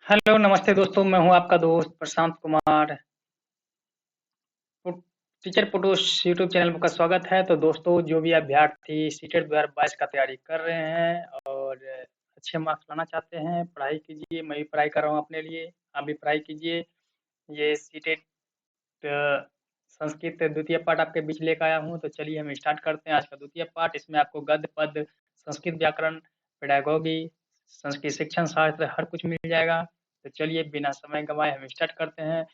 Hello, नमस्ते दोस्तों, मैं हूँ आपका दोस्त प्रशांत कुमार। पु टीचर पुटुस यूट्यूब चैनल में आपका स्वागत है। तो दोस्तों, जो भी अभ्यर्थी सीटेट 2022 का तैयारी कर रहे हैं और अच्छे मार्क्स लाना चाहते हैं, पढ़ाई कीजिए। मैं भी पढ़ाई कर रहा हूँ अपने लिए, आप भी पढ़ाई कीजिए। ये सीटेट संस्कृत द्वितीय पाठ आपके बीच लेकर आया हूँ, तो चलिए हम स्टार्ट करते हैं आज का द्वितीय पाठ। इसमें आपको गद्य, पद्य, संस्कृत व्याकरण, पेडागॉजी, संस्कृत शिक्षण शास्त्र हर कुछ मिल जाएगा। तो चलिए बिना समय गंवाए हम स्टार्ट करते हैं।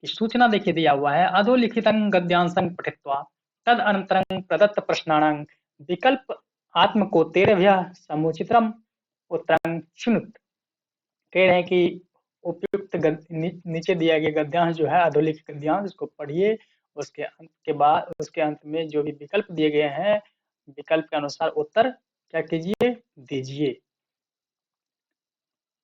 कि सूचना देखिए दिया हुआ है, अधोलिखितं गद्यांशं पठित्वा तद अनंतरं प्रदत्त प्रश्नानां विकल्प आत्मकोत्तेरभ्यः समुचितम् उत्तरं शृणुत। कह रहे हैं कि उपयुक्त नीचे दिया गया गद्यांश जो है अधोलिखित गद्यांश, उसको पढ़िए। उसके अंत के बाद उसके अंत में जो भी विकल्प दिए गए हैं, विकल्प के अनुसार उत्तर क्या कीजिए, दीजिए।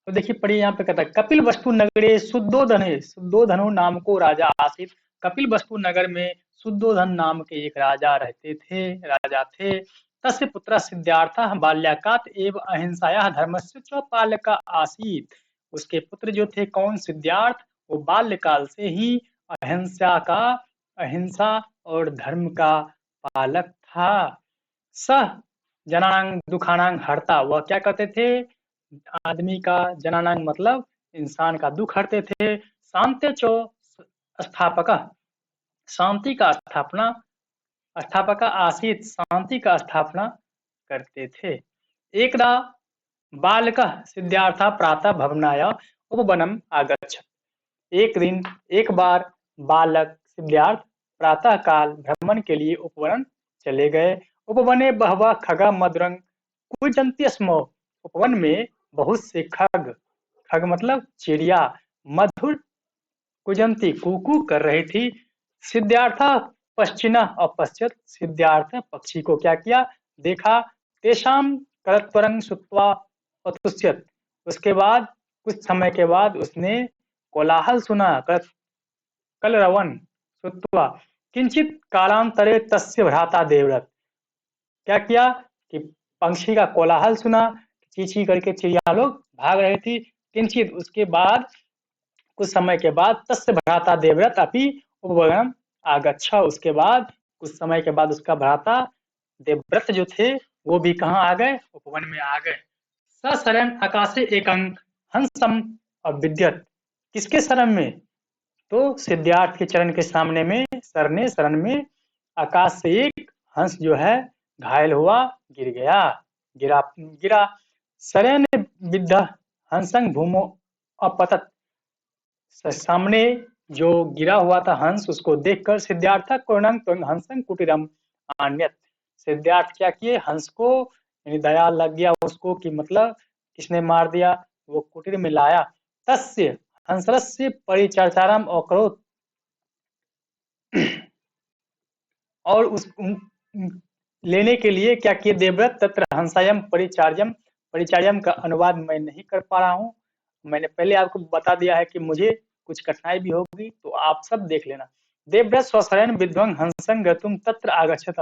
तो देखिए पढ़िए, यहाँ पे कहता है कपिल वस्तु नगरे शुद्धोधनो नाम को राजा आसित। कपिल वस्तु नगर में शुद्धोधन नाम के एक राजा थे। तस्य पुत्र सिद्धार्थ बाल्याकात एव अहिंसाया धर्मस्य च पालक आसीत। उसके पुत्र जो थे कौन, सिद्धार्थ, वो बाल्यकाल से ही अहिंसा और धर्म का पालक था। सह जनानां दुखानां हरता, वह क्या करते थे, आदमी का, जनानांग मतलब इंसान का दुख हरते थे। शांति चो स्थापक, शांति का स्थापना, स्थापक आसीत, शांति का स्थापना करते थे। एकदा बालक सिद्धार्थ प्रातः भवनाय उपवनम आगच्छत। एक दिन, एक बार बालक सिद्धार्थ प्रातः काल भ्रमण के लिए उपवन चले गए। उपवने बहवः खगा मधुरं कूजन्ति स्म। उपवन में बहुत से खग, खग मतलब चिड़िया, मधुर कुजंती कूकू कर रही थी। सिद्धार्थ पश्चिना अपश्यत, सिद्धार्थ पक्षी को क्या किया, देखा। तेषाम करत्वरं श्रुत्वा अतुष्यत, उसके बाद कुछ समय के बाद उसने कोलाहल सुना, कलरवन श्रुत्वा। किंचित कालांतरे तस्य भ्राता देवव्रत, क्या किया कि पंछी का कोलाहल सुना, चींची करके चिड़िया लोग भाग रही थी। किंचित उसके बाद कुछ समय के बाद तस्य भ्राता देवव्रत अपि उपवनम आगच्छा, उसके बाद कुछ समय के बाद उसका भ्राता देवव्रत जो थे वो भी कहाँ आ गए, उपवन में आ गए। सशरण आकाशे एकं हंसम अविद्यत, किसके शरण में, तो सिद्धार्थ के चरण के सामने में, शरण में आकाश से एक हंस जो है घायल हुआ, गिर गया, गिरा। शरण विद्ध हंसंग भूमो अपतत, सामने जो गिरा हुआ था हंस, उसको देखकर सिद्धार्थ कोणंग हंसंग कुटीरम आन्यत, सिद्धार्थ क्या किए, हंस को, यानी दया लग गया उसको कि मतलब किसने मार दिया, वो कुटीर में लाया। तस्य हंसरस्य परिचर्चारम अकरोत, और उस लेने के लिए क्या किए देवव्रत, तत्र हंसायम परिचार्यम, परिचार्यम का अनुवाद मैं नहीं कर पा रहा हूँ, मैंने पहले आपको बता दिया है कि मुझे कुछ कठिनाई भी होगी, तो आप सब देख लेना। देवव्रत स्वशरण विध्वंग हंसंग गतुम तत्र आगच्छत,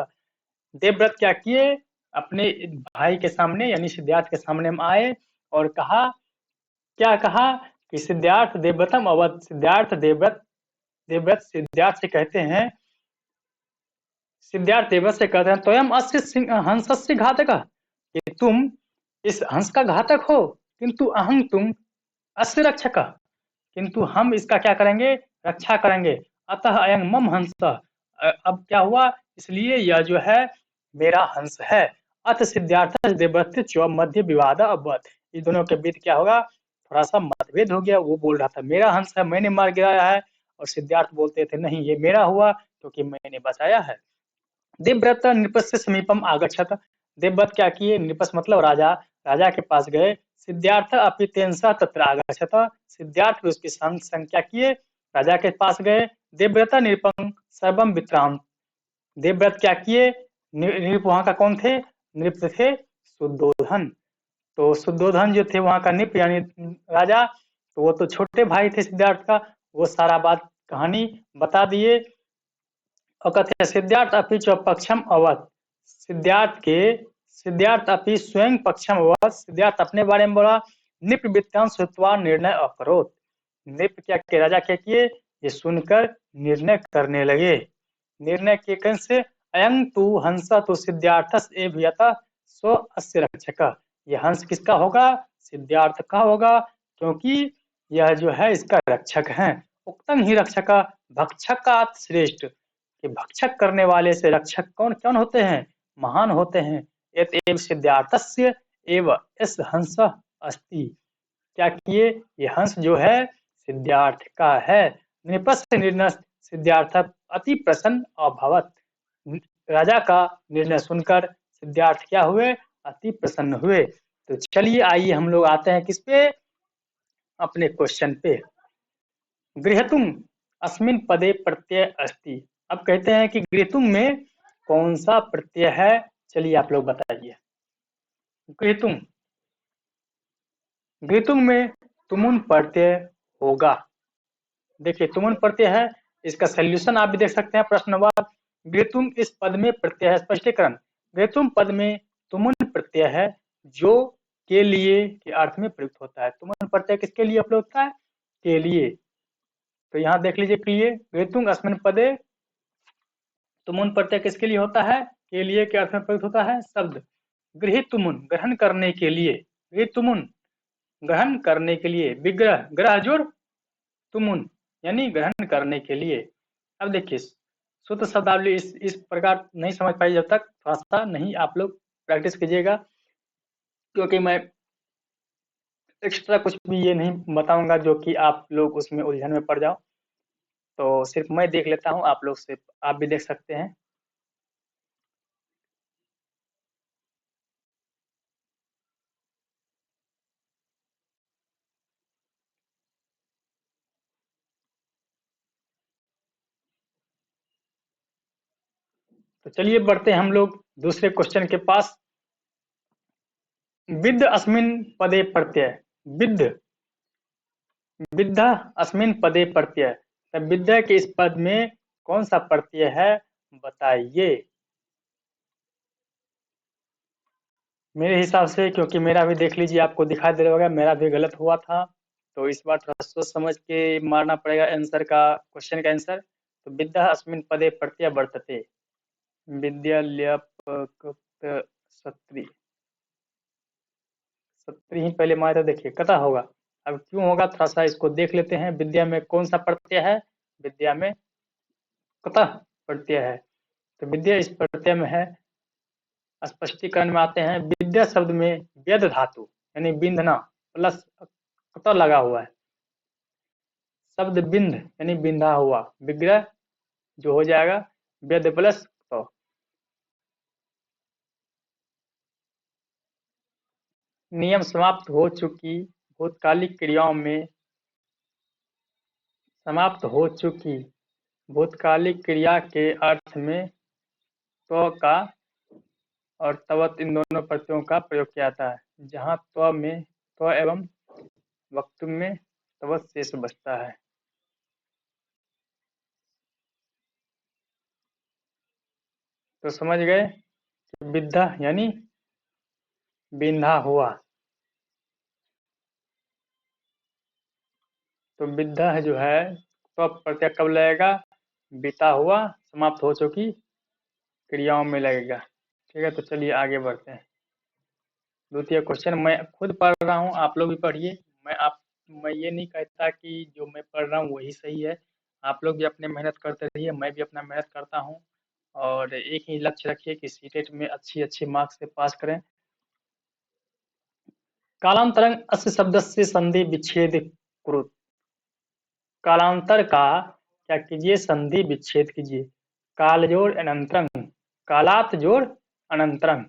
देवव्रत क्या किए, अपने भाई के सामने यानी सिद्धार्थ के सामने में आए और कहा, क्या कहा कि सिद्धार्थ देवव्रतम अवध, सिद्धार्थ देवव्रत सिद्धार्थ से कहते हैं, सिद्धार्थ देवव्रत से कहते हैं त्वयं अस्य हंसस्य घातक, कि तुम इस हंस का घातक हो, किंतु अहं तुम अस्य रक्षक, किंतु हम इसका क्या करेंगे, रक्षा करेंगे। अतः अयं मम हंस, अब क्या हुआ, इसलिए यह जो है मेरा हंस है। अथ सिद्धार्थ देवव्रत च मध्य विवाद अभवत, इन दोनों के बीच क्या होगा, थोड़ा सा मतभेद हो गया। वो बोल रहा था मेरा हंस है, मैंने मार गिराया है, और सिद्धार्थ बोलते थे नहीं ये मेरा हुआ क्योंकि मैंने बचाया है। देवव्रत नृपस्य समीपम आगच्छत, देवव्रत क्या किए, नृपस मतलब राजा, राजा के पास गए। सिद्धार्थ अपि तेनसा तत्र आगच्छत, सिद्धार्थ भी उसके संग क्या किए, राजा के पास गए। देवव्रत नृपं सर्वम वित्राम, देवव्रत क्या किए, नृप वहां का कौन थे, नृप थे शुद्धोधन, तो शुद्धोधन जो थे वहां का नृप यानी राजा, तो वो तो छोटे भाई थे सिद्धार्थ का, वो सारा बात कहानी बता दिए। और कहते हैं सिद्धार्थ अपि च पक्षम अवध, सिद्धार्थ अपि स्वयं पक्षम अवध, सिद्धार्थ अपने बारे में बोला, निप वित्तांश श्रुत्वा निर्णय अकरोत्। निप क्या किया, राजा क्या किए, ये सुनकर निर्णय करने लगे। निर्णय के कैसे, अयं तु हंस तो सिद्धार्थस एव यतः स्व अस्य रक्षक। ये हंस किसका होगा, सिद्धार्थ का होगा, क्योंकि यह जो है इसका रक्षक है। उक्तम ही रक्षक भक्षकात् श्रेष्ठ, कि भक्षक करने वाले से रक्षक कौन कौन होते हैं, महान होते हैं। यत एव सिद्धार्थस्य एव इस हंस अस्ति, क्या किए, ये हंस जो है सिद्धार्थ का है। नृपस्य निर्णय सिद्धार्थ अति प्रसन्न अभवत। राजा का निर्णय सुनकर सिद्धार्थ क्या हुए, अति प्रसन्न हुए। तो चलिए आइए हम लोग आते हैं किस पे, अपने क्वेश्चन पे। गृहतुम अस्मिन पदे प्रत्यय अस्ति। अब कहते हैं कि गृहतुम में कौन सा प्रत्यय है, चलिए आप लोग बताइए। गृहतुम, गृहतुम में तुमुन प्रत्यय होगा। देखिए तुमुन प्रत्यय है, इसका सोल्यूशन आप भी देख सकते हैं प्रश्नवाद। गृहतुम इस पद में प्रत्यय है, स्पष्टीकरण। गृहतुम पद में तुमुन प्रत्यय है जो के लिए के अर्थ में प्रयुक्त होता है। तुमुन प्रत्यय किसके लिए प्रयुक्त होता है, के लिए। तो यहाँ देख लीजिए के लिए, गृहतुम अस्मिन पदे, तुमुन प्रत्यय किसके लिए होता है, के लिए के अर्थ में प्रयुक्त होता है। शब्द गृहीतुमुन, ग्रहण करने के लिए, गृहीतुमुन ग्रहण करने के लिए, विग्रह ग्रह जोड़ तुमुन यानी ग्रहण करने के लिए। अब देखिए सूत्र शब्दावली इस प्रकार नहीं समझ पाई जब तक थोड़ा सा नहीं आप लोग प्रैक्टिस कीजिएगा, क्योंकि मैं एक्स्ट्रा कुछ भी ये नहीं बताऊंगा जो कि आप लोग उसमें उलझन में पड़ जाओ। तो सिर्फ मैं देख लेता हूँ, आप लोग सिर्फ आप भी देख सकते हैं। तो चलिए बढ़ते हैं हम लोग दूसरे क्वेश्चन के पास। विद्ध अस्मिन पदे प्रत्यय, विद्ध विद्या अस्मिन पदे प्रत्यय, विद्या के इस पद में कौन सा प्रत्यय है बताइए। मेरे हिसाब से, क्योंकि मेरा भी देख लीजिए आपको दिखाई दे रहा होगा मेरा भी गलत हुआ था, तो इस बार थोड़ा सोच समझ के मारना पड़ेगा आंसर का, क्वेश्चन का आंसर। तो विद्या अस्मिन पदे प्रत्यय वर्तते, विद्या सत्री, सत्री ही पहले मारे, देखिए कथा होगा। अब क्यों होगा थोड़ा सा इसको देख लेते हैं। विद्या में कौन सा प्रत्यय है, विद्या में कतः प्रत्यय है। तो विद्या इस प्रत्यय में है। स्पष्टीकरण में आते हैं, विद्या शब्द में व्यद धातु यानी बिंधना प्लस कतः लगा हुआ है। शब्द बिंध यानी बिंधा हुआ, विग्रह जो हो जाएगा व्यद प्लस तो। नियम समाप्त हो चुकी, भूतकालिक क्रियाओं में समाप्त हो चुकी भूतकालिक क्रिया के अर्थ में त्व का और तवत इन दोनों प्रत्ययों का प्रयोग किया जाता है। जहाँ त्व में त्व एवं वक्तुम में तवत शेष बचता है। तो समझ गए, विद्या यानी बिंधा हुआ। तो विद्या जो है तो प्रत्यय कब लगेगा, बीता हुआ समाप्त हो चुकी क्रियाओं में लगेगा। ठीक है, तो चलिए आगे बढ़ते हैं। द्वितीय क्वेश्चन मैं खुद पढ़ रहा हूँ, आप लोग भी पढ़िए। मैं ये नहीं कहता कि जो मैं पढ़ रहा हूँ वही सही है। आप लोग भी अपने मेहनत करते रहिए, मैं भी अपना मेहनत करता हूँ। और एक ही लक्ष्य रखिए कि सीटेट में अच्छी अच्छी मार्क्स से पास करें। कालांतरं अस्य शब्दस्य संधि विच्छेद कुरुत्। कालांतर का क्या कीजिए, संधि विच्छेद कीजिए। काल जोड़ अनंतरं, कालात जोड़ अनंतरं।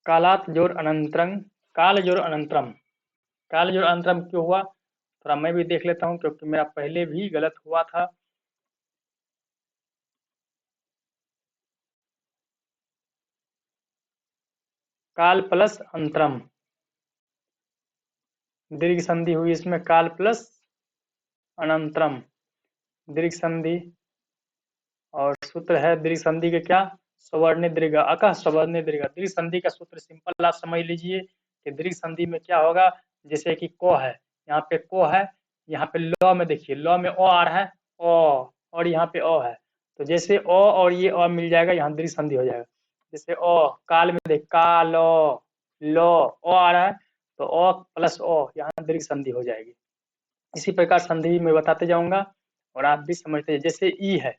कालात जोड़ अनंतरं, काल जोड़ अनंतरम। काल जोड़ अनंतरम क्यों हुआ, थोड़ा मैं भी देख लेता हूँ, क्योंकि मेरा पहले भी गलत हुआ था। काल प्लस अंतरम, दीर्घ संधि हुई इसमें, काल प्लस अनंतरम दीर्घ संधि। और सूत्र है दीर्घ संधि के क्या, स्वर्ण दीर्घ अकः स्वर्ण दीर्घ। दीर्घ संधि का सूत्र सिंपल आप समझ लीजिए कि दीर्घ संधि में क्या होगा, जैसे कि को है, यहाँ पे को है, यहाँ पे ल में देखिए ल में ओ आ रहा है, ओ, और यहाँ पे ओ है, तो जैसे ओ और ये ओ मिल जाएगा, यहाँ दीर्घ संधि हो जाएगा। जैसे ओ काल में देख का लो ओ आ रहा है, तो ओ प्लस ओ यहाँ दीर्घ संधि हो जाएगी। इसी प्रकार संधि में बताते जाऊंगा और आप भी समझते हैं। जैसे ई है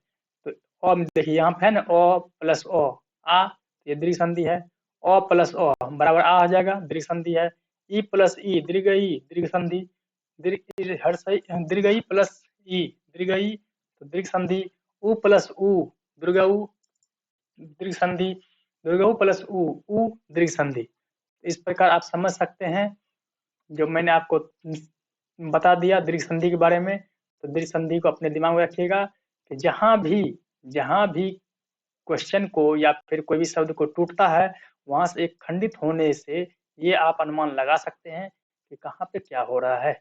तो ओ में देखिए यहाँ पे है ना ओ प्लस ओ आ, ये दीर्घ संधि है। ओ प्लस ओ बराबर आ हो जाएगा, दीर्घ संधि है। ई प्लस ई दीर्घ संधि, दीर्घ ई प्लस ई दीर्घ ई, तो दीर्घ संधि। उ प्लस उ दीर्घ उ दीर्घ संधि, दीर्घ उ प्लस उ दीर्घ संधि। इस प्रकार आप समझ सकते हैं जो मैंने आपको बता दिया दीर्घ संधि के बारे में। तो दीर्घ संधि को अपने दिमाग में रखिएगा कि जहां भी क्वेश्चन को या फिर कोई भी शब्द को टूटता है, वहां से एक खंडित होने से ये आप अनुमान लगा सकते हैं कि कहाँ पे क्या हो रहा है।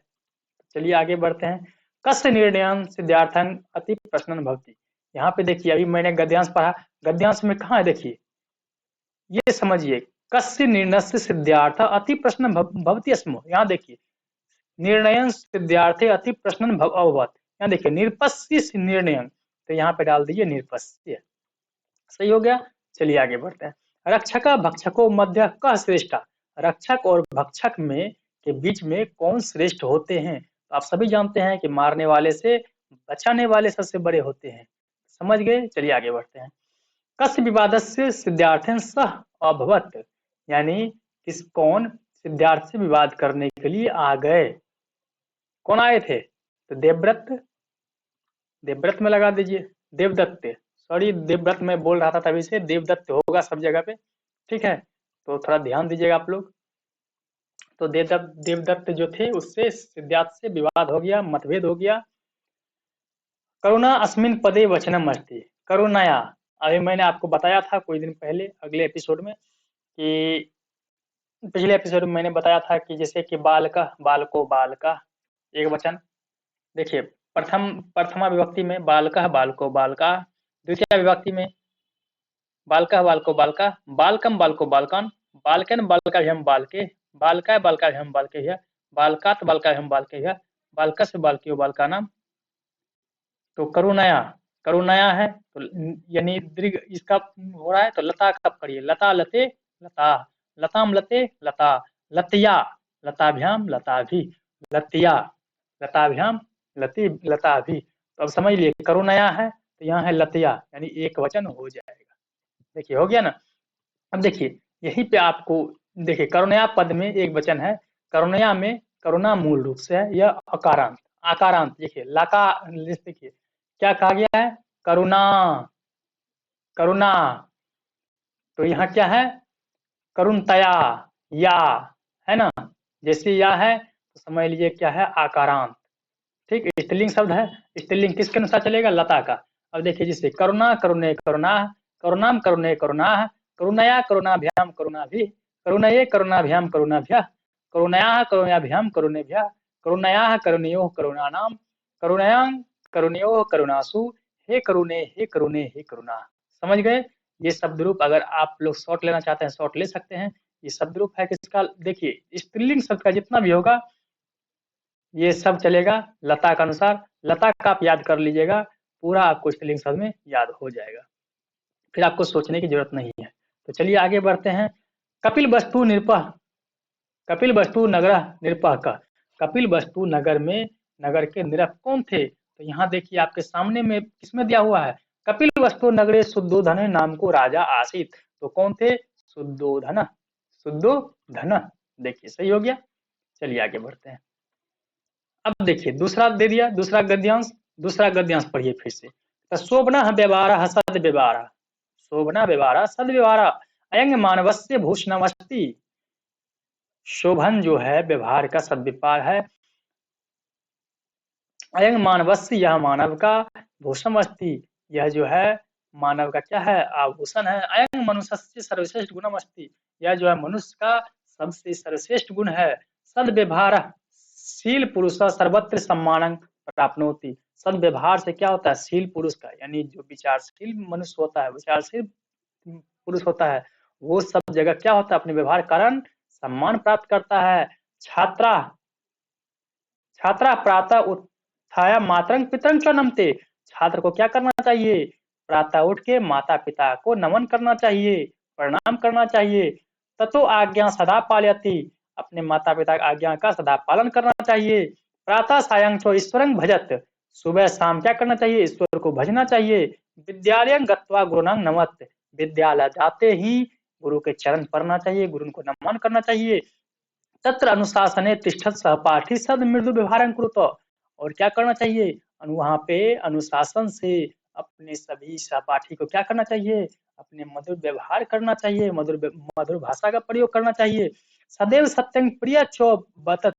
चलिए आगे बढ़ते हैं। कस्य निर्णयं सिद्धार्थं अति प्रश्नं भवति। यहाँ पे देखिए अभी मैंने गद्यांश पढ़ा, गद्यांश में कहाँ है देखिए, ये समझिए कस्य निर्णयस्य सिद्धार्थ अति प्रश्न भवति स्म। यहाँ देखिए निर्णयं सिद्धार्थे अति प्रश्न अभवत, यहाँ देखिए निरपस्य निर्णयं, तो यहाँ पे डाल दीजिए निरपस्य। सही हो गया। चलिए आगे बढ़ते हैं। रक्षक भक्षको मध्य कः श्रेष्ठ। रक्षक और भक्षक में के बीच में कौन श्रेष्ठ होते हैं, तो आप सभी जानते हैं कि मारने वाले से बचाने वाले सबसे बड़े होते हैं। समझ गए। चलिए आगे बढ़ते हैं। कस्य विवादस्य सिद्धार्थेन सह अभवत, यानी कौन सिद्धार्थ से विवाद करने के लिए आ गए। कौन आए थे, तो देवव्रत, देवव्रत में लगा दीजिए, देवदत्त, सॉरी देवव्रत में बोल रहा था तभी से, देवदत्त होगा सब जगह पे, ठीक है, तो थोड़ा ध्यान दीजिएगा आप लोग। तो देवदत्त जो थे उससे सिद्धार्थ से विवाद हो गया, मतभेद हो गया। करुणा अस्मिन पदे वचनम अस्ति। करुणाया, अभी मैंने आपको बताया था कुछ दिन पहले अगले एपिसोड में कि पिछले एपिसोड में मैंने बताया था कि जैसे कि बालका बालको बालका एक वचन, देखिए प्रथमा विभक्ति में बालका बालको बालका, द्वितीय विभक्ति में बालका बालको बालका, बालकम बालको बालकान, बालकन बालकाभ्याम बालके, बालकाय बालकाभ्याम बालकेभ्यः, बालकात बालकाभ्याम बालकेभ्यः, बालकस्य बालकियो बालकानाम। तो करुणया, करुणया है तो यानी दीर्घ इसका हो रहा है, तो लता का पढ़िए, लता लते लता, लताम लते लता, लतिया लताभ्याम लताभि, लतिया लताभ्याम लती लताभि। तो अब समझ लिए करुणया है तो यहाँ है लतिया, यानी एक वचन हो जाएगा। देखिए हो गया ना। अब देखिए यहीं पे आपको देखिए करुणया पद में एक वचन है, करुणया में करुणा मूल रूप से है यह अकारांत, आकारांत देखिए लका, देखिए क्या कहा गया है, करुणा, करुणा, तो यहाँ क्या है करुणतया, या है ना, जैसे या है तो समझ लीजिए क्या है आकारांत। ठीक, स्त्रीलिंग शब्द है, स्त्रीलिंग किसके अनुसार चलेगा, लता का। अब देखिए जैसे करुणा करुणे करुणा, करुणाम करुणे करुणा, करुणया करुणाभ्याम करुणाभि, करुणये करुणाभ्याम करुणाभ्यः, करुणया करुणाभ्याम करुणेभ्यः, करुणया करुणयोः करुणानाम, करुणयां करुणयोः करुणासु, हे करुणे हे करुणा। समझ गए। ये शब्द रूप अगर आप लोग शॉर्ट लेना चाहते हैं शॉर्ट ले सकते हैं। ये शब्द रूप है किसका, देखिए स्त्रीलिंग शब्द का जितना भी होगा ये सब चलेगा लता के अनुसार। लता का आप याद कर लीजिएगा, पूरा आपको स्त्रीलिंग शब्द में याद हो जाएगा, फिर आपको सोचने की जरूरत नहीं है। तो चलिए आगे बढ़ते हैं। कपिल वस्तु निरपह, कपिल वस्तु नगर निरपह का, कपिल वस्तु नगर में नगर के निरप कौन थे, तो यहाँ देखिए आपके सामने में किसमें दिया हुआ है, कपिल वस्तु नगरे शुद्धोधन नाम को राजा आसित, तो कौन थे, शुद्धोधन, शुद्धोधन। देखिए सही हो गया। चलिए आगे बढ़ते हैं। अब देखिए दूसरा दे दिया, दूसरा गद्यांश, दूसरा गद्यांश पढ़िए फिर से। तो शोभना व्यवहार सद व्यवहार, शोभना व्यवहार सद व्यवहार, अयंग मानवस्य भूषणमस्ति। शोभन जो है व्यवहार का सद्व्यवहार है, अयंग मानवस्य यह मानव का, भूषणमस्ति यह जो है मानव का क्या है, आभूषण है। अयंग मनुष्य सर्वश्रेष्ठ गुणमस्ति, यह जो है मनुष्य का सबसे सर्वश्रेष्ठ गुण है। सद्व्यवहार शील पुरुष सर्वत्र सम्मानं प्राप्नोति, सद्व्यवहार से क्या होता है, शील पुरुष का यानी जो विचारशील मनुष्य होता है, विचारशील पुरुष होता है, वो सब जगह क्या होता है, अपने व्यवहार के कारण सम्मान प्राप्त करता है। छात्रा छात्रा प्रातः उत्थाय मातरं पितरं च नमते। छात्र को क्या करना चाहिए, प्रातः उठ के माता पिता को नमन करना चाहिए, प्रणाम करना चाहिए। ततो आज्ञा सदा पालयति, अपने माता पिता की आज्ञा का सदा पालन करना चाहिए। प्रातः सायं च ईश्वरं भजत, सुबह शाम क्या करना चाहिए, ईश्वर को भजना चाहिए। विद्यालय गत्वा गुरुणां नमत, विद्यालय जाते ही गुरु के चरण पढ़ना चाहिए, गुरु को नमन करना चाहिए। तत्र अनुशासने तिष्ठत सहपाठी सद मृदु व्यवहारं कुरुत, और क्या करना चाहिए, वहां पे अनुशासन से अपने सभी सहपाठी को क्या करना चाहिए, अपने मधुर व्यवहार करना चाहिए, मधुर भाषा का प्रयोग करना चाहिए। सदैव सत्यं प्रिय चो बतत,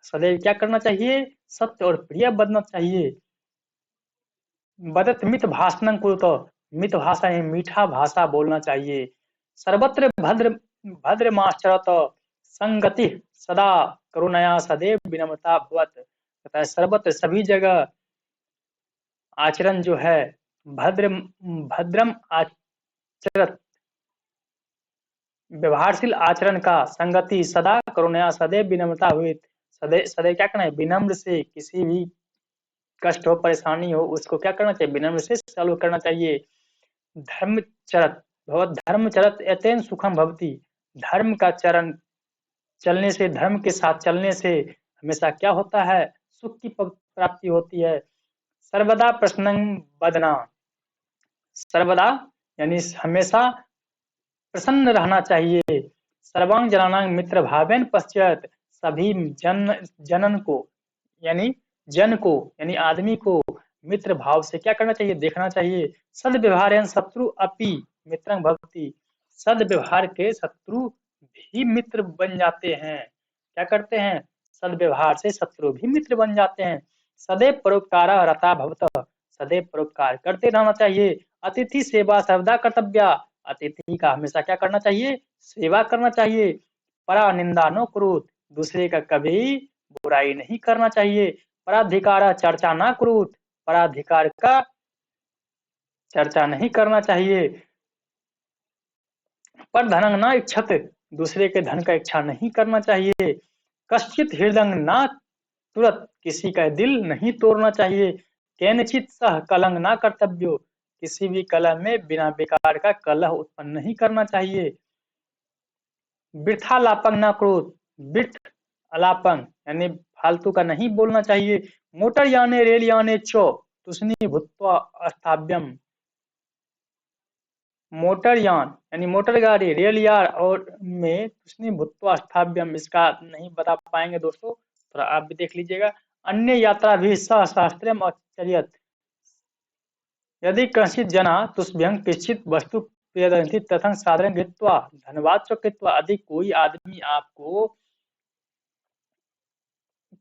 सदैव क्या करना चाहिए, सत्य और प्रिय बनना चाहिए। बदत मित भाषणं कुरुत, मित भाषा है, मीठा भाषा बोलना चाहिए। सर्वत्र भद्र भद्रमाचरत संगति सदा करुणया सदैव विनम्रता भवत, कहता है सर्वत्र सभी जगह आचरण जो है भद्र भद्रम आचरत, व्यवहारशील आचरण का, संगति सदा करुणया सदैव विनम्रता हुई, सदैव सदैव क्या करना है, विनम्र से, किसी भी कष्ट हो परेशानी हो उसको क्या करना चाहिए, विनम्र से सॉल्व करना चाहिए। धर्मचरत भगवत धर्मचरत एतेन सुखम भवति, धर्म का चरण चलने से, धर्म के साथ चलने से हमेशा क्या होता है, सुख की प्राप्ति होती है। सर्वदा प्रसन्नं बदना, सर्वदा यानी हमेशा प्रसन्न रहना चाहिए। सर्वांग जनानां मित्र भावेन पश्चात, सभी जनन को यानी जन को यानी आदमी को मित्र भाव से क्या करना चाहिए, देखना चाहिए। सद व्यवहार शत्रु अपि मित्रं भवति, सद व्यवहार के शत्रु भी मित्र बन जाते हैं, क्या करते हैं, सद व्यवहार से शत्रु भी मित्र बन जाते हैं। सदैव परोपकार रता भवतः, सदैव परोपकार करते रहना चाहिए। अतिथि सेवा सर्वदा कर्तव्या, अतिथि का हमेशा क्या करना चाहिए, सेवा करना चाहिए। परा निंदा नो कुरुत, दूसरे का कभी बुराई नहीं करना चाहिए। पराधिकार चर्चा ना कुरुत, पराधिकार का चर्चा नहीं करना चाहिए। पर धनंग ना इच्छत, दूसरे के धन का इच्छा नहीं करना चाहिए। कश्चित हृदय ना तुरत, किसी का दिल नहीं तोड़ना चाहिए। केनचित सह कलंग ना कर्तव्यो, किसी भी कलह में बिना बेकार का कलह उत्पन्न नहीं करना चाहिए। वृथा लापंग ना क्रोध, वृथ अलापंग यानी फालतू का नहीं बोलना चाहिए। मोटर याने रेल याने चो तुष्णी भूत्वा अस्थाभ्यम, मोटर यान यानी मोटर गाड़ी, रेल यार और में तुष्णी भूत्वा अस्थाभ्यम, इसका नहीं बता पाएंगे दोस्तों, थोड़ा आप भी देख लीजिएगा। अन्य यात्रा भी सह शास्त्रम आचर्यत, यदि कश्चित जना तुष्भ्यं किश्चित वस्तु प्रियदंति तथं साधन कृत्वा धनवाद च कृत्वा, यदि कोई आदमी आपको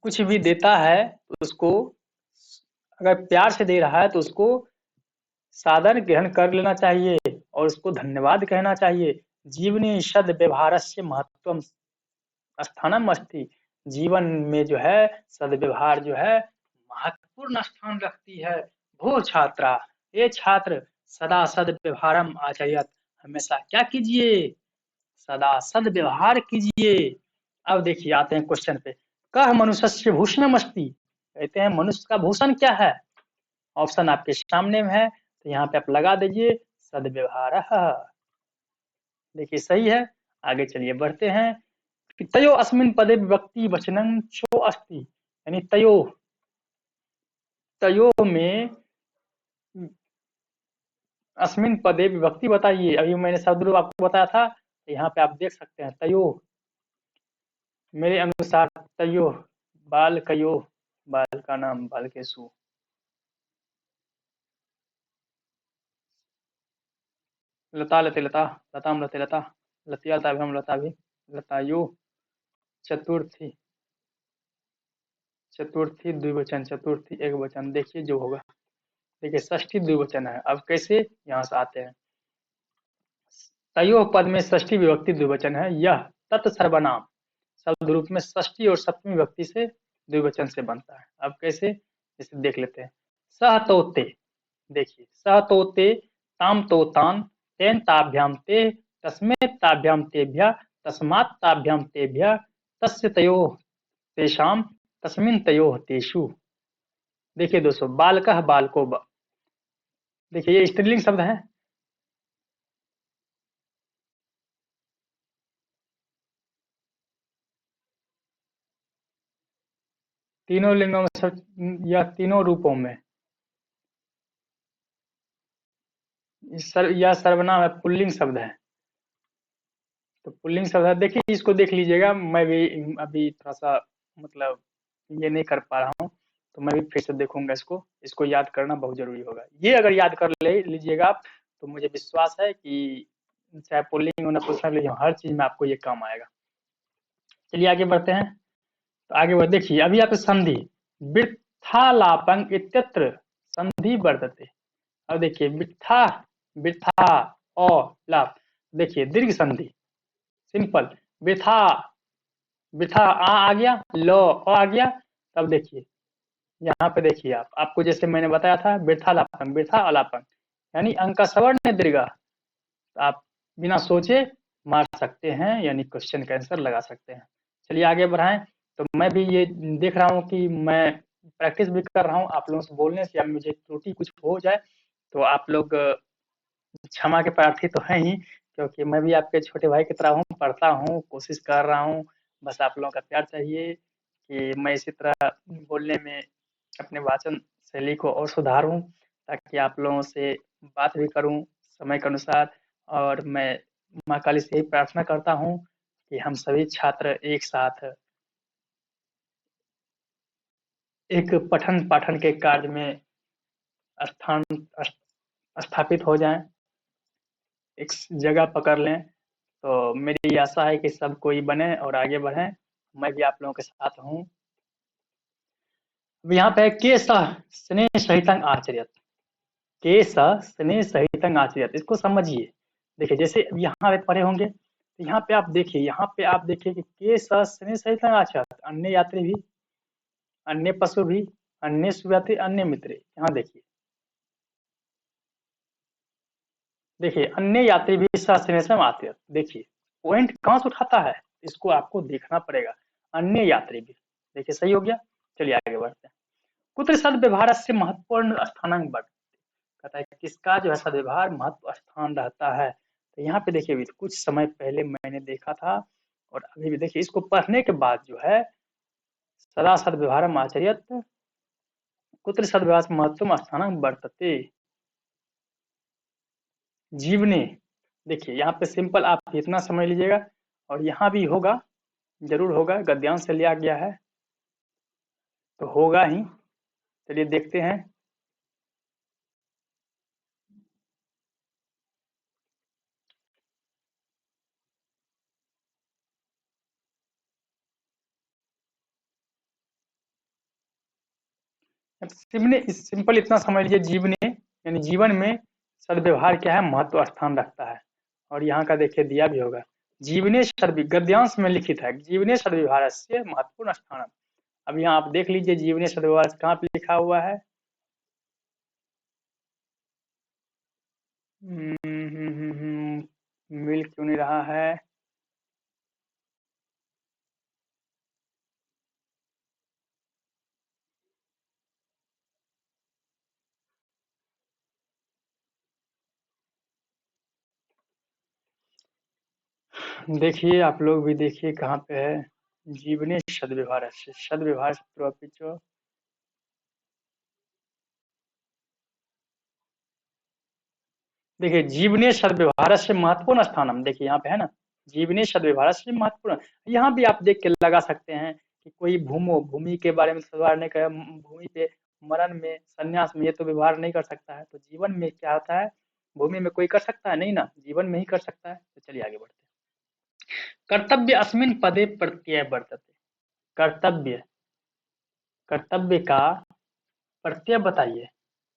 कुछ भी देता है तो उसको, अगर प्यार से दे रहा है तो उसको सादर ग्रहण कर लेना चाहिए और उसको धन्यवाद कहना चाहिए। जीवनी सद व्यवहारस्य महत्वम स्थानम अस्ति, जीवन में जो है सदव्यवहार जो है महत्वपूर्ण स्थान रखती है। भो छात्रा, ये छात्र सदा सदव्यवहारम आचर्यत, हमेशा क्या कीजिए, सदा सदव्यवहार कीजिए। अब देखिए आते हैं क्वेश्चन पे। कह मनुष्य भूषणम अस्ति, कहते हैं मनुष्य का भूषण क्या है, ऑप्शन आपके सामने में है तो यहाँ पे आप लगा दीजिए सदव्यवहार। देखिए सही है। आगे चलिए बढ़ते हैं। तयो अस्मिन् पदे विभक्ति वचनं चो अस्ति, यानी तयो, तयो में अस्मिन् पदे विभक्ति बताइए। अभी मैंने शब्द रूप आपको बताया था, यहाँ पे आप देख सकते हैं तयो, मेरे अनुसार तयो बाल कयो, बाल का नाम बालकेशु, लता लते लता, लताम लते लता, लतिया लताभ्याम लता भी, लतायो। चतुर्थी, चतुर्थी द्विवचन, चतुर्थी एक वचन, देखिए जो होगा। देखिए षष्ठी द्विवचन है, अब कैसे यहाँ से आते हैं। तयो पद में षष्ठी विभक्ति द्विवचन है। यह तत् सर्वनाम शब्द रूप में षष्ठी और सप्तमी विभक्ति से द्विवचन से बनता है। अब कैसे, इसे देख लेते हैं। सह तोते, देखिए सह तोते, ताम तो तान, तेन ताभ्याम ते, तस्मे ताभ्याम तेभ्यः, तस्मात् ताभ्याम तेभ्यः, तस्य तयोः तेषाम, तस्मिन् तयोः तेषु। देखिए दोस्तों, बालकः बालको देखिए ये स्त्रीलिंग शब्द है। तीनों लिंगों में या तीनों रूपों में। यह सर्वनाम है, पुल्लिंग शब्द है। तो पुल्लिंग शब्द है, देखिए इसको देख लीजिएगा। मैं भी अभी थोड़ा सा मतलब ये नहीं कर पा रहा हूँ, तो मैं भी फिर से देखूंगा इसको। इसको याद करना बहुत जरूरी होगा। ये अगर याद कर ले लीजिएगा आप, तो मुझे विश्वास है कि चाहे पुल्लिंग हो ना नपुंसकलिंग हो, हर चीज में आपको ये काम आएगा। चलिए आगे बढ़ते हैं। तो आगे बढ़, देखिए अभी आप संधि, वृथालापं इत्यत्र संधि वर्तते। अब देखिए वृथा, वृथा, ओ लाप, देखिए दीर्घ संधि, सिंपल। वृथा, वृथा आ गया, लो आ गया। तब देखिए यहाँ पे देखिए आप, आपको जैसे मैंने बताया था, वृथा लापन, वृथा अलापन, यानी अंक का सवर्ण दीर्घ। आप बिना सोचे मार सकते हैं, यानी क्वेश्चन का आंसर लगा सकते हैं। चलिए आगे बढ़ाएं। तो मैं भी ये देख रहा हूँ कि मैं प्रैक्टिस भी कर रहा हूँ आप लोगों से बोलने से, या मुझे त्रुटि कुछ हो जाए तो आप लोग क्षमा के प्रार्थी तो हैं ही, क्योंकि मैं भी आपके छोटे भाई की तरह हूँ, पढ़ता हूँ, कोशिश कर रहा हूँ। बस आप लोगों का प्यार चाहिए कि मैं इसी तरह बोलने में अपने वाचन शैली को और सुधारूँ, ताकि आप लोगों से बात भी करूँ समय के अनुसार। और मैं माँ काली से यही प्रार्थना करता हूँ कि हम सभी छात्र एक साथ एक पठन पाठन के कार्य में स्थान स्थापित हो जाएं, एक जगह पकड़ लें। तो मेरी आशा है कि सब कोई बने और आगे बढ़े। मैं भी आप लोगों के साथ हूँ। अब यहाँ पे के सह स्नेह सहितं आचर्यत, के सह स्नेह सहितं आचर्यत, इसको समझिए। देखिए जैसे यहाँ पे पढ़े होंगे, तो यहाँ पे आप देखिए, यहाँ पे आप देखिए कि के सह स्नेह सहितं आचर्यत, अन्य यात्री भी, अन्य पशु भी, अन्य सुयात्री, अन्य मित्र। यहाँ देखिए, देखिए अन्य यात्री भी सह स्नेह से आचर्यत। देखिए पॉइंट कहाँ से उठाता है, इसको आपको देखना पड़ेगा। अन्य यात्री भी, देखिए सही हो गया। चलिए आगे बढ़ते हैं। कुत्र सद्व्यवहार से महत्वपूर्ण स्थानांक बढ़, कहता है किसका जो है सद्व्यवहार महत्व स्थान रहता है। तो यहाँ पे देखिए, अभी कुछ समय पहले मैंने देखा था, और अभी भी देखिए, इसको पढ़ने के बाद जो है, सदा सद्व्यवहारम आचर्यत, कुत्र सद्व्यवहार से महत्व स्थानांक वर्तते, जीवने। देखिए यहाँ पे सिंपल आप इतना समझ लीजिएगा, और यहाँ भी होगा, जरूर होगा, गद्यांश से लिया गया है तो होगा ही। चलिए देखते हैं। सिंपल इतना समझ लीजिए, जीवने यानी जीवन में सद्व्यवहार क्या है, महत्व स्थान रखता है। और यहाँ का देखिए दिया भी होगा, जीवने सद, गद्यांश में लिखित है, जीवने सद्व्यवहार से महत्वपूर्ण स्थान। अब यहाँ आप देख लीजिए, जीवने सद्व्यवहार कहाँ पे लिखा हुआ है। मिल क्यों नहीं रहा है। देखिए आप लोग भी देखिए कहाँ पे है, जीवने सद्व्यवहार से, सद्व्यवहार से। देखिए जीवने सद्व्यवहार से महत्वपूर्ण स्थानम, देखिए यहाँ पे है ना, जीवने सद्व्यवहार से महत्वपूर्ण। यहाँ भी आप देख के लगा सकते हैं कि कोई भूमो, भूमि के बारे में सद्व्यवहार नहीं कर, भूमि पे मरण में, संन्यास में ये तो व्यवहार नहीं कर सकता है, तो जीवन में क्या होता है, भूमि में कोई कर सकता है नहीं ना, जीवन में ही कर सकता है। तो चलिए आगे बढ़ते हैं। कर्तव्य अस्मिन पदे प्रत्यय वर्तते, कर्तव्य, कर्तव्य का प्रत्यय बताइए।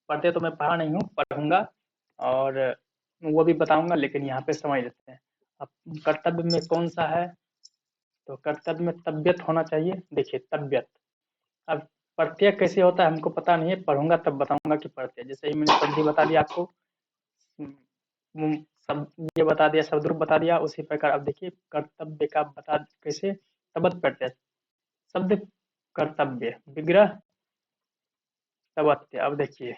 पढ़ते तो मैं पढ़ा नहीं हूँ, पढ़ूंगा और वो भी बताऊंगा, लेकिन यहाँ पे समझ लेते हैं। अब कर्तव्य में कौन सा है, तो कर्तव्य में तबियत होना चाहिए। देखिए तबियत, अब प्रत्यय कैसे होता है हमको पता नहीं है, पढ़ूंगा तब बताऊंगा कि प्रत्यय, जैसे ही मैंने संधि बता दिया आपको, सब ये बता दिया, शब्द रूप बता दिया। उसी प्रकार अब देखिए कर्तव्य का बता कैसे तबत प्रत्यय शब्द कर्तव्य विग्रह तबत्य। अब देखिए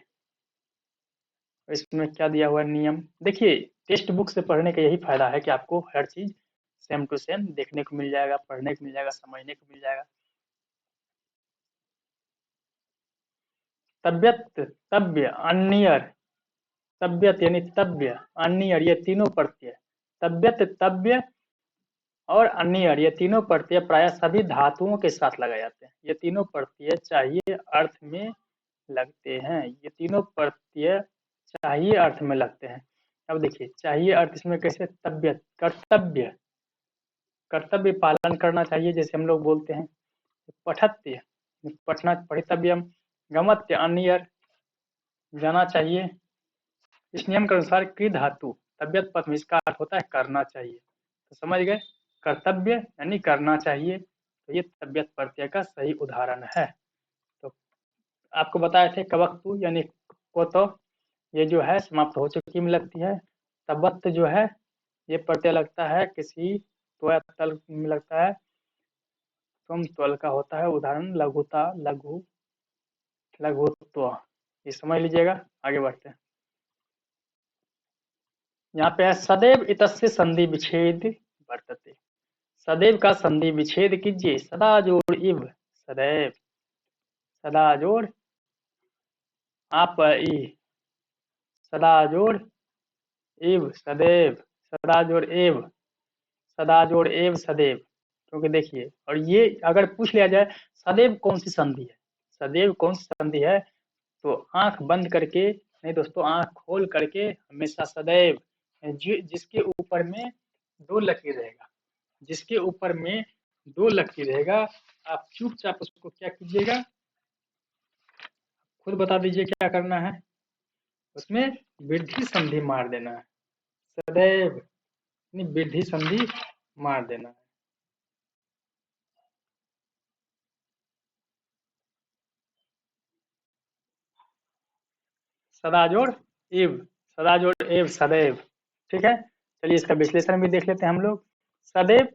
इसमें क्या दिया हुआ है नियम। देखिए टेक्स्ट बुक से पढ़ने का यही फायदा है कि आपको हर चीज सेम टू सेम देखने को मिल जाएगा, पढ़ने को मिल जाएगा, समझने को मिल जाएगा। तबियत तब्य अन्यर, तबियत यानी तब्य अन्यर ये तीनों प्रत्यय तबियत तब्य और अन्यर ये तीनों प्रत्यय प्राय सभी धातुओं के साथ लगाए जाते हैं। ये तीनों प्रत्यय चाहिए अर्थ में लगते हैं, ये तीनों प्रत्यय चाहिए अर्थ में लगते हैं। अब देखिए चाहिए अर्थ इसमें कैसे तबियत कर्तव्य, कर्तव्य पालन करना चाहिए जैसे हम लोग बोलते हैं। पठत्य पठना पठितव्यम, गमत्य अन्यर जाना चाहिए। इस नियम के अनुसार कृ धातु तबियत पद में इसका अर्थ होता है करना चाहिए। तो समझ गए कर्तव्य यानी करना चाहिए। तो ये तबियत प्रत्यय का सही उदाहरण है। तो आपको बताए थे कवक्तु यानी को तो ये जो है समाप्त हो चुकी में लगती है। तबत्त जो है ये प्रत्यय लगता है किसी त्वय तल में लगता है, तुम त्वल का होता है। उदाहरण लघुता लघु लघुत्व, ये समझ लीजिएगा। आगे बढ़ते हैं। यहाँ पे है सदैव इतस्य संधि विच्छेद वर्तते। सदैव का संधि विच्छेद कीजिए। सदा जोड़ इव सदैव, सदा जोड़ आप सदा जोड़ इव सदैव, सदा जोड़ एव, सदा जोड़ एव सदैव। क्योंकि देखिए और ये अगर पूछ लिया जाए सदैव कौन सी संधि है, सदैव कौन सी संधि है, तो आंख बंद करके नहीं दोस्तों, आंख खोल करके हमेशा सदैव जिसके ऊपर में दो लकीर रहेगा, जिसके ऊपर में दो लकीर रहेगा, आप चुपचाप उसको क्या कीजिएगा, खुद बता दीजिए क्या करना है। उसमें वृद्धि संधि मार देना है। सदैव वृद्धि संधि मार देना है। सदा जोड़ इव, सदा जोड़ एव सदैव। ठीक है, चलिए इसका विश्लेषण भी देख लेते हैं हम लोग। सदैव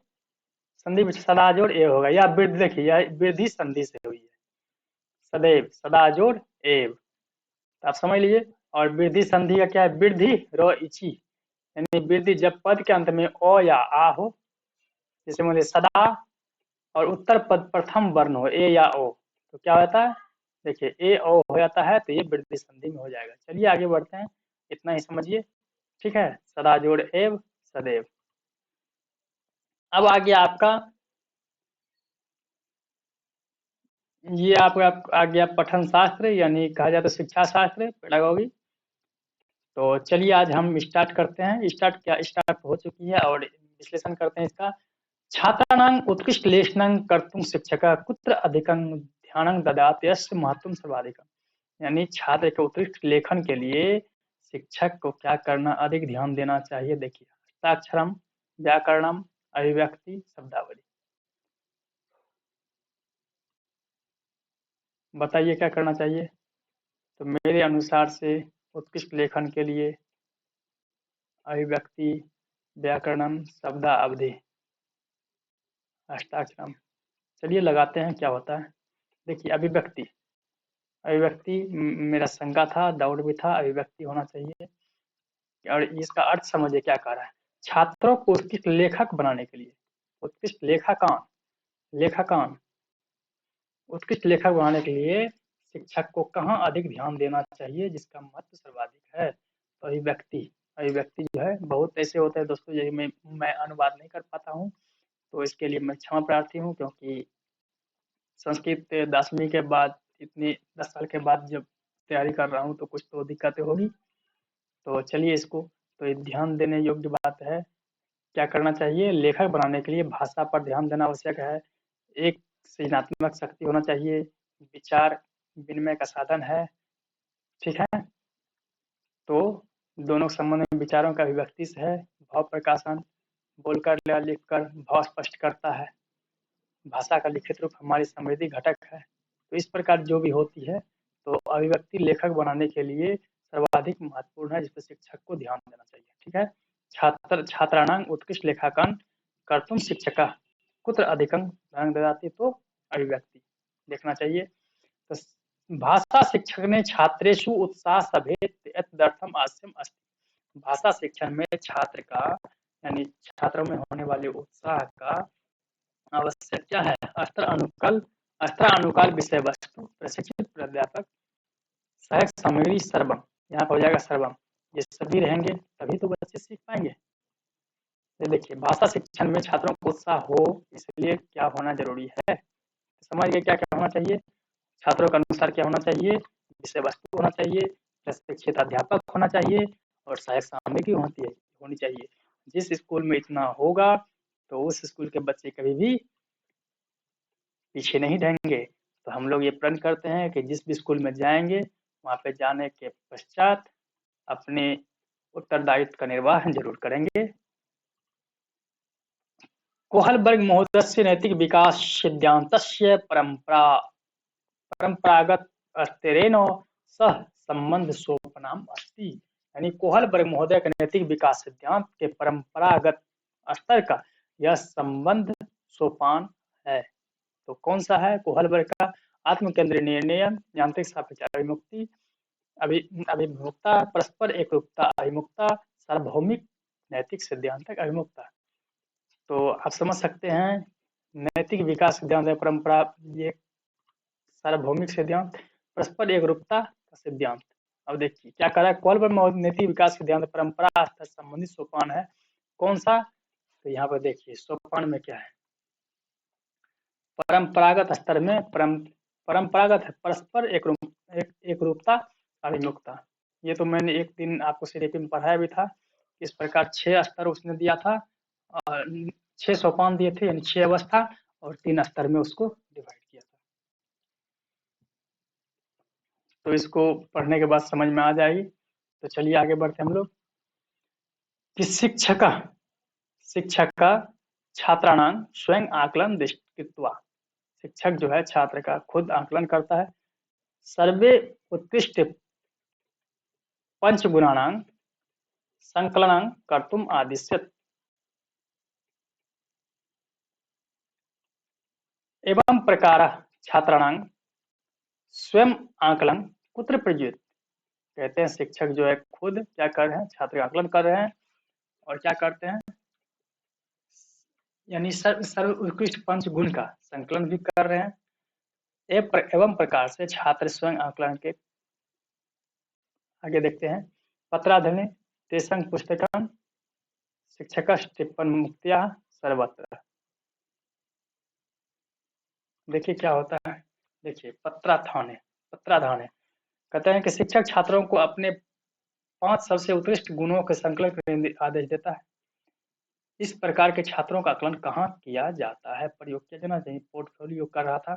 संधि सदा जोड़ एव होगा, या वृद्धि, देखिए यह वृद्धि संधि से हुई है। सदैव सदा जोड़ एव, आप समझ लीजिए। और वृद्धि संधि का क्या है, वृद्धि रो इची, यानी वृद्धि जब पद के अंत में ओ या आ हो, जैसे मुझे सदा और उत्तर पद प्रथम वर्ण हो ए या ओ, तो क्या होता है, देखिए ए ओ हो जाता है, तो ये वृद्धि संधि में हो जाएगा। चलिए आगे बढ़ते हैं, इतना ही समझिए। ठीक है, सदा जोड़ एव सदैव। अब आ गया आपका ये आपका आ गया पठन शास्त्र, यानी कहा जाए तो शिक्षा शास्त्र पेडागोगी। तो चलिए आज हम स्टार्ट करते हैं। स्टार्ट हो चुकी है और विश्लेषण करते हैं इसका। छात्राणां उत्कृष्ट लेखनं कर्तुं शिक्षकः कुत्र अधिकं ध्यानं ददाति यस्य महत्वं सर्वाधिकम्। यानी छात्र के उत्कृष्ट लेखन के लिए शिक्षक को क्या करना, अधिक ध्यान देना चाहिए। देखिए हस्ताक्षरम, व्याकरणम, अभिव्यक्ति, शब्दावली। बताइए क्या करना चाहिए। तो मेरे अनुसार से उत्कृष्ट लेखन के लिए अभिव्यक्ति, व्याकरणम, शब्दावधि, हस्ताक्षरम। चलिए लगाते हैं क्या होता है। देखिए अभिव्यक्ति, अभिव्यक्ति मेरा शंका था, डाउट भी था, अभिव्यक्ति होना चाहिए। और इसका अर्थ समझिए क्या कह रहा है। छात्रों को उत्कृष्ट लेखक बनाने के लिए, उत्कृष्ट लेखकान, लेखकान, उत्कृष्ट लेखक बनाने के लिए शिक्षक को कहाँ अधिक ध्यान देना चाहिए, जिसका महत्व सर्वाधिक है। तो अभिव्यक्ति, अभिव्यक्ति जो है बहुत ऐसे होते हैं दोस्तों, यही मैं अनुवाद नहीं कर पाता हूँ, तो इसके लिए मैं क्षमा प्रार्थी हूँ। क्योंकि संस्कृत 10वीं के बाद इतनी 10 साल के बाद जब तैयारी कर रहा हूँ तो कुछ तो दिक्कतें होगी। तो चलिए इसको, तो ये ध्यान देने योग्य बात है। क्या करना चाहिए, लेखक बनाने के लिए भाषा पर ध्यान देना आवश्यक है। एक सृजनात्मक शक्ति होना चाहिए, विचार विनिमय का साधन है। ठीक है, तो दोनों संबंध में विचारों का अभिव्यक्ति से है। भाव प्रकाशन, बोलकर या लिखकर भाव स्पष्ट करता है। भाषा का लिखित रूप हमारी समृद्धि घटक है। तो इस प्रकार जो भी होती है, तो अभिव्यक्ति लेखक बनाने के लिए सर्वाधिक महत्वपूर्ण है, जिस पर शिक्षक को ध्यान देना चाहिए। ठीक है, छात्राणां उत्कृष्ट लेखांकन कर्तुं शिक्षकः कुत्र अधिकं धनं ददाति, तो अभिव्यक्ति देखना चाहिए। तो भाषा शिक्षक ने छात्रेषु उत्साह सभेत एतदर्थम आस्यम अस्ति। भाषा शिक्षण में छात्र का यानी छात्रों में होने वाले उत्साह का आवश्यक क्या है? अस्त्रानुकाल विषय वस्तु प्रशिक्षित प्राध्यापक सहायक सामग्री सर्वम, यहाँ पर हो जाएगा सर्वम, ये सभी रहेंगे तभी तो बच्चे सीख पाएंगे। ये देखिए भाषा शिक्षण में छात्रों को उत्साह हो इसलिए क्या होना जरूरी है, समझ गए क्या क्या होना चाहिए? छात्रों के अनुसार क्या होना चाहिए? विषय वस्तु होना चाहिए, प्रशिक्षित अध्यापक होना चाहिए और सहायक सामग्री होनी चाहिए। जिस स्कूल में इतना होगा तो उस स्कूल के बच्चे कभी भी पीछे नहीं रहेंगे। तो हम लोग ये प्रण करते हैं कि जिस भी स्कूल में जाएंगे वहाँ पे जाने के पश्चात अपने उत्तरदायित्व का निर्वाह जरूर करेंगे। कोहलबर्ग महोदयस्य नैतिक विकास सिद्धान्तस्य परम्परागत स्तरेण सह संबंध सोपानम् अस्ति। यानी कोहलबर्ग महोदय के नैतिक विकास सिद्धांत के परंपरागत स्तर का यह संबंध सोपान है। तो कौन सा है? कोहलबर्ग का आत्मकेंद्रीय निर्णय, यांत्रिक सापेक्ष अभिमुक्ति, अभिमुक्ता, परस्पर एकरूपता अभिमुक्ता, सार्वभौमिक नैतिक सिद्धांतक अभिमुक्ता। तो आप समझ सकते हैं नैतिक विकास सिद्धांत है परंपरा, ये सार्वभौमिक सिद्धांत, परस्पर एकरूपता का सिद्धांत। अब देखिए क्या कर रहा है कोहलबर्ग नैतिक विकास सिद्धांत परंपरा स्तर संबंधित सोपान है कौन सा? तो यहाँ पर देखिए सोपान में क्या है, परंपरागत स्तर में परंपरागत है परस्पर एकरूपता अभिमुखता। ये तो मैंने एक दिन आपको सीडीपी में पढ़ाया भी था। इस प्रकार 6 स्तर उसने दिया था और 6 सोपान दिए थे, यानी 6 अवस्था और 3 स्तर में उसको डिवाइड किया था। तो इसको पढ़ने के बाद समझ में आ जाएगी। तो चलिए आगे बढ़ते हम लोग कि शिक्षक का छात्राणां स्वयं आकलन दृष्टित्वा, शिक्षक जो है छात्र का खुद आकलन करता है। सर्वे उत्कृष्ट पंचगुणानां संकलनं कर्तुम् आदिश्यत। एवं प्रकार छात्राणां स्वयं आकलन कुत्र प्रयुक्त। कहते हैं शिक्षक जो है खुद क्या कर रहे हैं, छात्र का आकलन कर रहे हैं और क्या करते हैं यानी सर्व उत्कृष्ट पंच गुण का संकलन भी कर रहे हैं। एवं प्रकार से छात्र स्वयं आकलन के आगे देखते हैं पत्राधने तेसंग पुस्तकं शिक्षकः टिप्पण मुक्त्या सर्वत्र। देखिए क्या होता है, देखिए पत्राधाने कहते हैं कि शिक्षक छात्रों को अपने 5 सबसे उत्कृष्ट गुणों के संकलन करने का आदेश देता है। इस प्रकार के छात्रों का आकलन कहाँ किया जाता है, प्रयोग किया जाना चाहिए। पोर्टफोलियो कर रहा था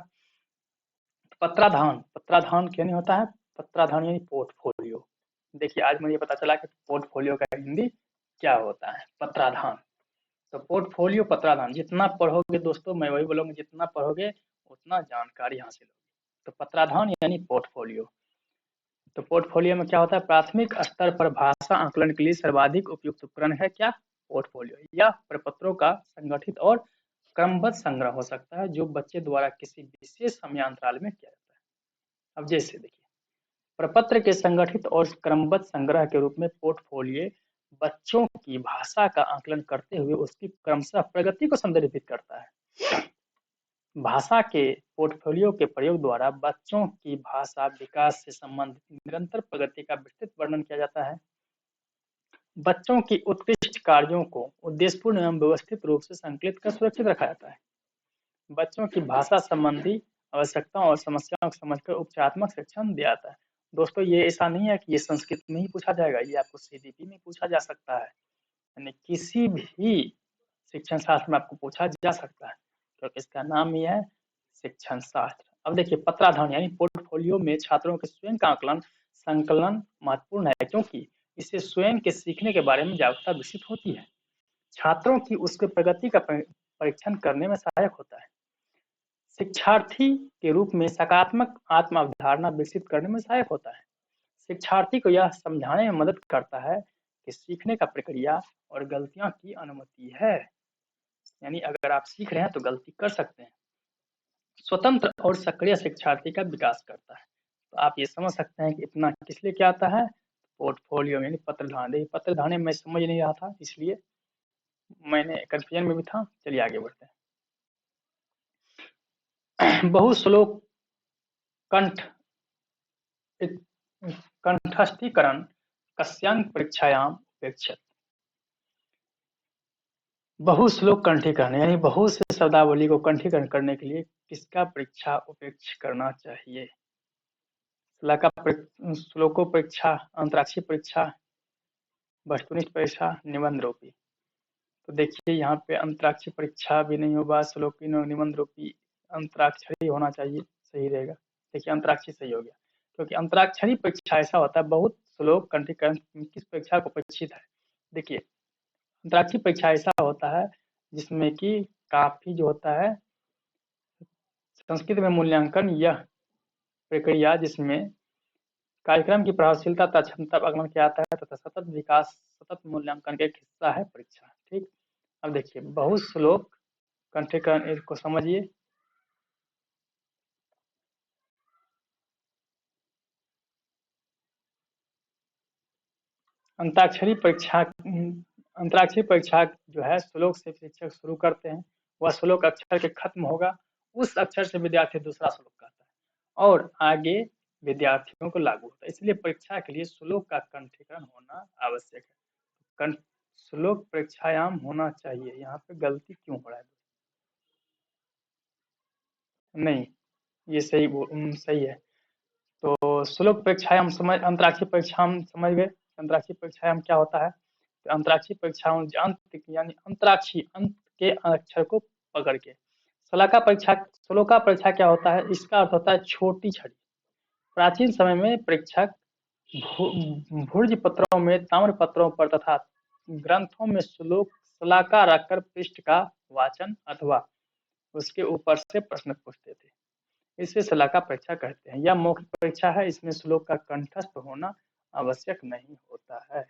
पत्राधान क्या नहीं होता है, पत्राधान यानी पोर्टफोलियो। देखिए आज मुझे पता चला कि पोर्टफोलियो का हिंदी क्या होता है, पत्राधान। तो पोर्टफोलियो पत्राधान जितना पढ़ोगे दोस्तों, मैं वही बोलूँगा जितना पढ़ोगे उतना जानकारी हासिल होगी। तो पत्राधान यानी पोर्टफोलियो। तो पोर्टफोलियो में क्या होता है, प्राथमिक स्तर पर भाषा आकलन के लिए सर्वाधिक उपयुक्त उपकरण है क्या, पोर्टफोलियो। यह प्रपत्रों का संगठित और क्रमबद्ध संग्रह हो सकता है जो बच्चे द्वारा किसी विशेष समयांतराल में किया जाता है। अब जैसे देखिए प्रपत्र के संगठित और क्रमबद्ध संग्रह के रूप में पोर्टफोलियो बच्चों की भाषा का आकलन करते हुए उसकी क्रमशः प्रगति को संदर्भित करता है। भाषा के पोर्टफोलियो के प्रयोग द्वारा बच्चों की भाषा विकास से संबंधित निरंतर प्रगति का विस्तृत वर्णन किया जाता है। बच्चों की उत्कृष्ट कार्यों को उद्देश्यपूर्ण एवं व्यवस्थित रूप से संकलित कर सुरक्षित रखा जाता है। बच्चों की भाषा संबंधी आवश्यकताओं और समस्याओं को समझकर उपचारात्मक शिक्षण दिया जाता है। दोस्तों ये ऐसा नहीं है कि ये संस्कृत में ही पूछा जाएगा, ये आपको सीडीपी में पूछा जा सकता है, यानी किसी भी शिक्षण शास्त्र में आपको पूछा जा सकता है क्योंकि इसका नाम ही है शिक्षण शास्त्र। अब देखिए पत्राधान यानी पोर्टफोलियो में छात्रों के स्वयं का आकलन संकलन महत्वपूर्ण है क्योंकि इससे स्वयं के सीखने के बारे में जागरूकता विकसित होती है। छात्रों की उसके प्रगति का परीक्षण करने में सहायक होता है। शिक्षार्थी के रूप में सकारात्मक आत्म अवधारणा विकसित करने में सहायक होता है। शिक्षार्थी को यह समझाने में मदद करता है कि सीखने का प्रक्रिया और गलतियों की अनुमति है। यानी अगर आप सीख रहे हैं तो गलती कर सकते हैं। स्वतंत्र और सक्रिय शिक्षार्थी का विकास करता है। तो आप ये समझ सकते हैं कि इतना किस लिए क्या आता है, पोर्टफोलियो यानी पत्रधान। देखिए पत्रधान मैं समझ नहीं रहा था, इसलिए मैंने कंफ्यूजन में भी था। चलिए आगे बढ़ते हैं। बहुश्लोक कंठ कंठस्थीकरण कस्यांक परीक्षायाम अपेक्षित। बहुश्लोक कंठीकरण यानी बहुत से शब्दावली को कंठीकरण करने के लिए किसका परीक्षा उपेक्ष करना चाहिए? श्लोको परीक्षा, अंतराक्षी परीक्षा, वस्तुनिष्ठ परीक्षा, निबंध रूपी। तो देखिए यहाँ पे अंतराक्षी परीक्षा भी नहीं होगा, श्लोकी निबंध रूपी, अंतराक्षरी होना चाहिए, सही रहेगा। देखिए अंतराक्षरी सही हो गया, क्योंकि अंतराक्षरी परीक्षा ऐसा होता है बहुत श्लोक कंठीकरण किस परीक्षा को अपेक्षित है। देखिए अंतराक्षरी परीक्षा ऐसा होता है जिसमें कि काफी जो होता है संस्कृत में मूल्यांकन यह प्रक्रिया जिसमें कार्यक्रम की प्रभावशीलता तथा क्षमता पर आकलन किया जाता है तथा सतत विकास सतत मूल्यांकन का एक हिस्सा है परीक्षा। ठीक, अब देखिए बहुत श्लोक कंठीकरण इसको समझिए। अंताक्षरी परीक्षा अंतराक्षरी परीक्षा जो है श्लोक से शिक्षक शुरू करते हैं, वह श्लोक अक्षर के खत्म होगा, उस अक्षर से विद्यार्थी दूसरा श्लोक करता है और आगे विद्यार्थियों को लागू होता है। इसलिए परीक्षा के लिए श्लोक का कंठीकरण होना आवश्यक है। श्लोक परीक्षायाम होना चाहिए, यहाँ पे गलती क्यों हो रहा है? नहीं, ये सही है। तो श्लोक परीक्षायाम समझ, अंतराक्षरी परीक्षायाम समझ गए। अंतराक्षरी परीक्षायाम क्या होता है? तो अंतराक्षरी परीक्षाओं अंत यानी अंतराक्षरी अंत के अक्षर को पकड़ के। श्लोका परीक्षा क्या होता है? इसका अर्थ होता है छोटी छड़ी। प्राचीन समय में परीक्षक भुर्ज पत्रों में, ताम्र पत्रों पर तथा ग्रंथों में श्लोक शलाका रखकर पृष्ठ का वाचन अथवा उसके ऊपर से प्रश्न पूछते थे। इसे शलाका परीक्षा कहते हैं। यह मौखिक परीक्षा है, इसमें श्लोक का कंठस्थ होना आवश्यक नहीं होता है।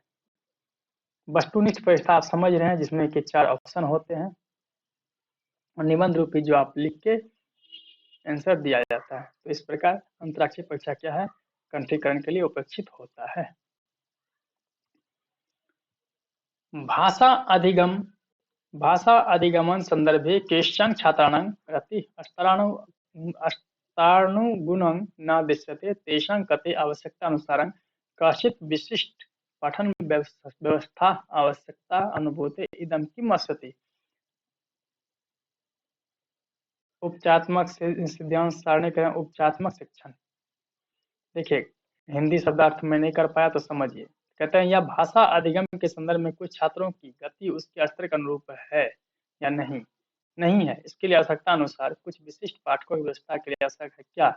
वस्तुनिष्ठ परीक्षा आप समझ रहे हैं, जिसमें कि 4 ऑप्शन होते हैं और निबंध रूपी जो आप लिख के आंसर दिया जाता है। तो इस प्रकार अंतराक्षरी परीक्षा क्या है? कंठीकरण के लिए उपेक्षित होता है। भाषा अधिगम भाषा अधिगमन संदर्भे केषां छात्राणां रतिः अस्तानुगुणं न दृश्यते तेषां कृते आवश्यकतानुसारं काचित् विशिष्ट पठन व्यवस्था आवश्यकता अनुभूते इदं किम् अस्ति? उपचारात्मक सिद्धांत सारणी का उपचारात्मक शिक्षण। देखिए हिंदी शब्दार्थ में नहीं कर पाया तो समझिए। कहते हैं यह भाषा अधिगम के संदर्भ में कुछ छात्रों की गति उसके स्तर के अनुरूप है या नहीं है, इसके लिए आवश्यकता अनुसार कुछ विशिष्ट पाठकों की व्यवस्था के लिए आवश्यक है। क्या?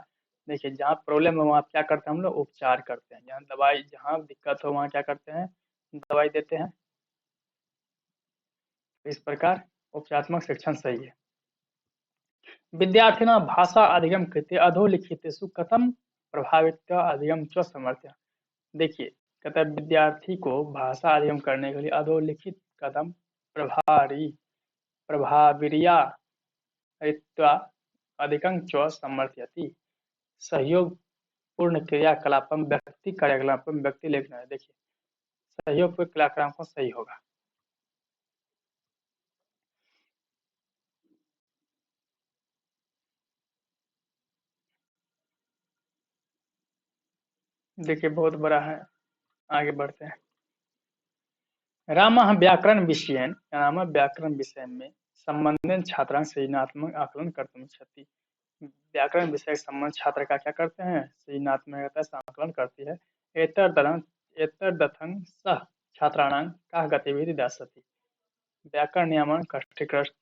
देखिए जहाँ प्रॉब्लम है वहाँ क्या करते हैं हम लोग? उपचार करते हैं। जहाँ दवाई, जहाँ दिक्कत हो वहाँ क्या करते हैं? दवाई देते हैं। इस प्रकार उपचारात्मक शिक्षण सही है। विद्यार्थिना भाषा अधिगम कृते अधोलिखितेषु कथम प्रभावित अधिगम च समर्थ्य। देखिए कहता है विद्यार्थी को भाषा अधिगम करने के लिए अधोलिखित कदम प्रभाविरिया अधिकं च समर्थयति। सहयोग पूर्ण क्रियाकलापम व्यक्ति कार्यकलापम व्यक्ति लिखना है। देखिए सहयोग पूर्ण क्रियाकलाप सही होगा। देखिए बहुत बड़ा है, आगे बढ़ते हैं। रामः व्याकरण विषयेन राम व्याकरण विषय में संबंधित छात्रांग सृजनात्मक आकलन कर्तुम् इच्छति। व्याकरण विषय के संबंध छात्र का क्या करते हैं? सृजनात्मक आकलन करती है। एतदर्थं सह छात्राणां का गतिविधि दास्यति। व्याकरण नियमन कष्टीकृत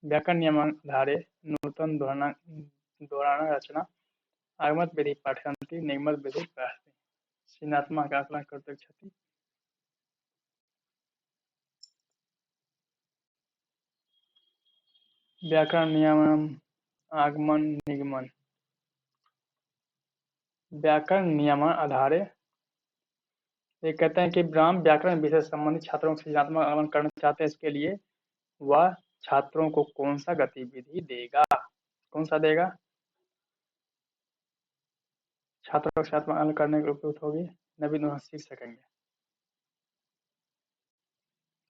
व्याकरण नियमन आधारे नूतन दोहराना रचना आगमत विधि पाठयन्ति निगमत विधि प्रयासति। सृजनात्मक आकलन कर्तुम् इच्छति। व्याकरण नियमन आगमन निगमन व्याकरण नियमन आधारे ये कहते हैं कि ब्राह्म व्याकरण विषय से संबंधित छात्रों को सृजनात्मक आंदोलन करना चाहते हैं, इसके लिए वह छात्रों को कौन सा गतिविधि देगा? कौन सा देगा? छात्रों को सृजनात्मक आंदोलन करने के उपयुक्त होगी, नवीन वह सीख सकेंगे।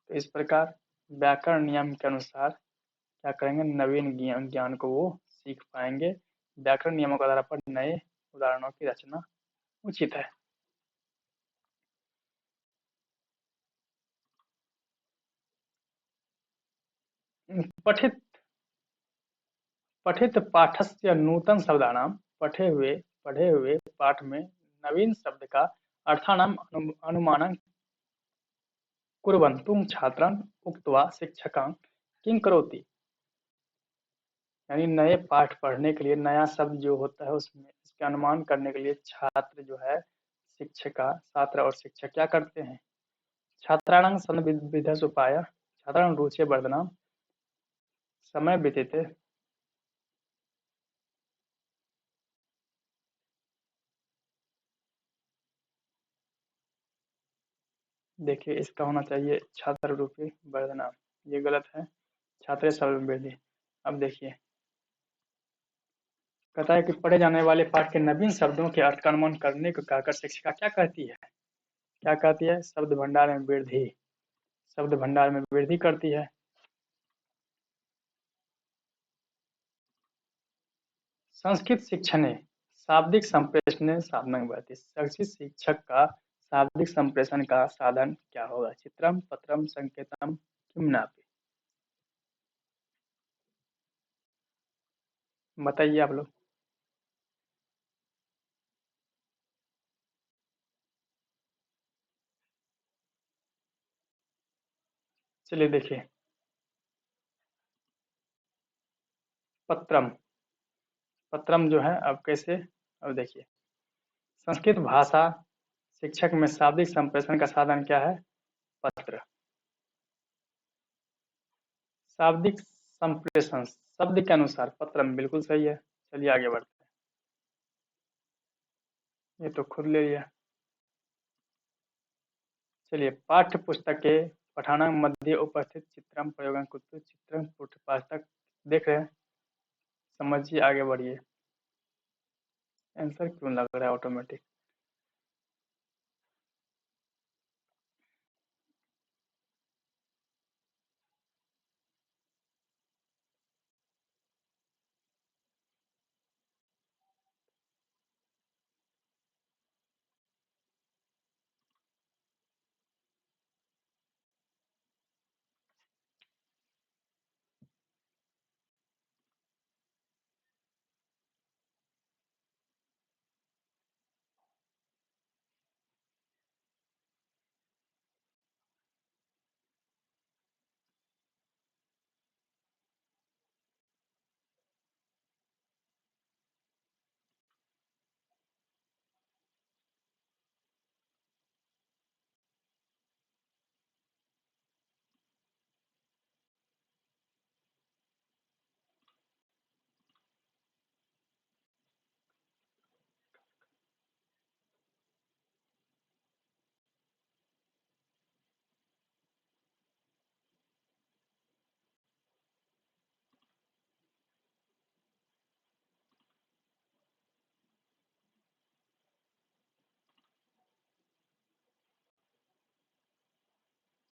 तो इस प्रकार व्याकरण नियम के अनुसार क्या करेंगे, नवीन ज्ञान को वो सीख पाएंगे। व्याकरण नियमों के आधार पर नए उदाहरणों की रचना उचित है। पठित पठित पाठस्य नूतन शब्दानां, पढ़े हुए पाठ में नवीन शब्द का अर्थानां अनुमानं कुर्वन्तुं छात्रान् उक्त्वा शिक्षकान् किं करोति। यानी नए पाठ पढ़ने के लिए नया शब्द जो होता है उसमें इसके अनुमान करने के लिए छात्र जो है छात्र और शिक्षक क्या करते हैं? छात्राणां संविधिसुपाय छात्राणां रुचि वर्धनां समय व्यतीते। देखिए इसका होना चाहिए छात्र रूपी वर्धनाम, ये गलत है। छात्र शब्द वृद्धि। अब देखिए कहता है कि पढ़े जाने वाले पाठ के नवीन शब्दों के अर्थ का अनुमान करने को कहकर शिक्षिका क्या कहती है? क्या कहती है? शब्द भंडार में वृद्धि, शब्द भंडार में वृद्धि करती है। संस्कृत शिक्षणे शाब्दिक संप्रेषण साधन बढ़ती। संस्कृत शिक्षक का शाब्दिक संप्रेषण का साधन क्या होगा? चित्रम, पत्रम, संकेतम, किमनापि। बताइए आप लोग। चलिए देखिए, पत्रम, पत्रम जो है अब कैसे, अब देखिए संस्कृत भाषा शिक्षक में शाब्दिक संप्रेषण का साधन क्या है? पत्र। शाब्दिक संप्रेषण शब्द के अनुसार पत्रम बिल्कुल सही है। चलिए आगे बढ़ते हैं, ये तो खुद ले लिया। चलिए पाठ्य पुस्तक के पठाना मध्य उपस्थित चित्रम प्रयोगम कुतु चित्रम पाठक देख रहे हैं, समझिए आगे बढ़िए। आंसर क्यों लग रहा है ऑटोमेटिक?